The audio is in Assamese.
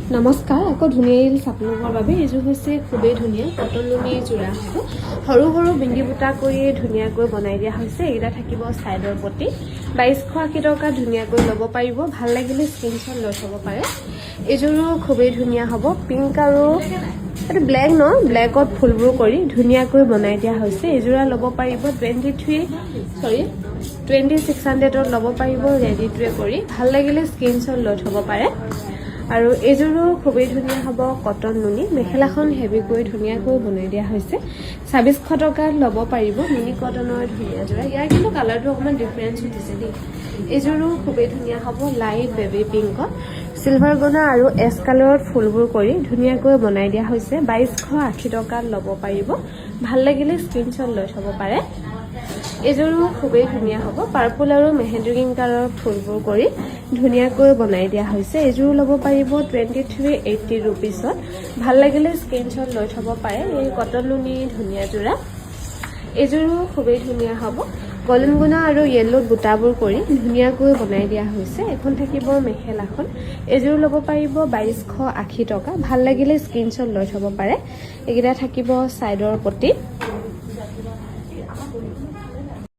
নমস্কাৰ আকৌ ধুনীয়া ৰিলছ আপোনালোকৰ বাবে এইযোৰ হৈছে খুবেই ধুনীয়া কটন লুনি যোৰা হ'ব সৰু সৰু বিন্দি বুটা কৰি ধুনীয়াকৈ বনাই দিয়া হৈছে এইটা থাকিব সাইডৰ পটি 2280 টকা ধুনীয়াকৈ ল'ব পাৰিব ভাল লাগিলে স্ক্ৰিনশ্বট লৈ থব পাৰে এইযোৰো খুবেই ধুনীয়া হ'ব পিংক আৰু এটা ব্ল্যাক ন ব্ল্যাকত ফুলবোৰ কৰি ধুনীয়াকৈ বনাই দিয়া হৈছে এইযোৰা ল'ব পাৰিব 2600ত ল'ব পাৰিব ৰেডি টু কৰি ভাল লাগিলে স্ক্ৰিনশ্বট লৈ থব পাৰে আৰু এইযোৰো খুবেই ধুনীয়া হ'ব কটন নুনি মেখেলাখন হেভিকৈ ধুনীয়াকৈ বনাই দিয়া হৈছে 2600 টকাত ল'ব পাৰিব মিনি কটনৰ ধুনীয়া যোৰা ইয়াৰ কিন্তু কালাৰটো অকমান ডিফাৰেন্স হৈছে দেই এইযোৰো খুবেই ধুনীয়া হ'ব লাইট বেবি পিংকত সিলভাৰ গনা আৰু এছ কালাৰত ফুলবোৰ কৰি ধুনীয়াকৈ বনাই দিয়া হৈছে 2280 টকাত ল'ব পাৰিব ভাল লাগিলে স্ক্ৰিনশ্বট লৈ থব পাৰে এইযোৰো খুবেই ধুনীয়া হ'ব পাৰ্পল আৰু মেহেন্দি গ্ৰীণ কালাৰৰ ফুলবোৰ কৰি ধুনীয়াকৈ বনাই দিয়া হৈছে এইযোৰো ল'ব পাৰিব 2380 ৰুপিছত ভাল লাগিলে স্ক্ৰিনশ্বট লৈ থব পাৰে এই কটন লুনি ধুনীয়া যোৰা এইযোৰো খুবেই ধুনীয়া হ'ব গলন গুণা আৰু ইয়েলো বুটাবোৰ কৰি ধুনীয়াকৈ বনাই দিয়া হৈছে এখন থাকিব মেখেলাখন এইযোৰ ল'ব পাৰিব 2280 টকা ভাল লাগিলে স্ক্ৰিনশ্বট লৈ থব পাৰে এইকেইটা থাকিব সাইডৰ পটি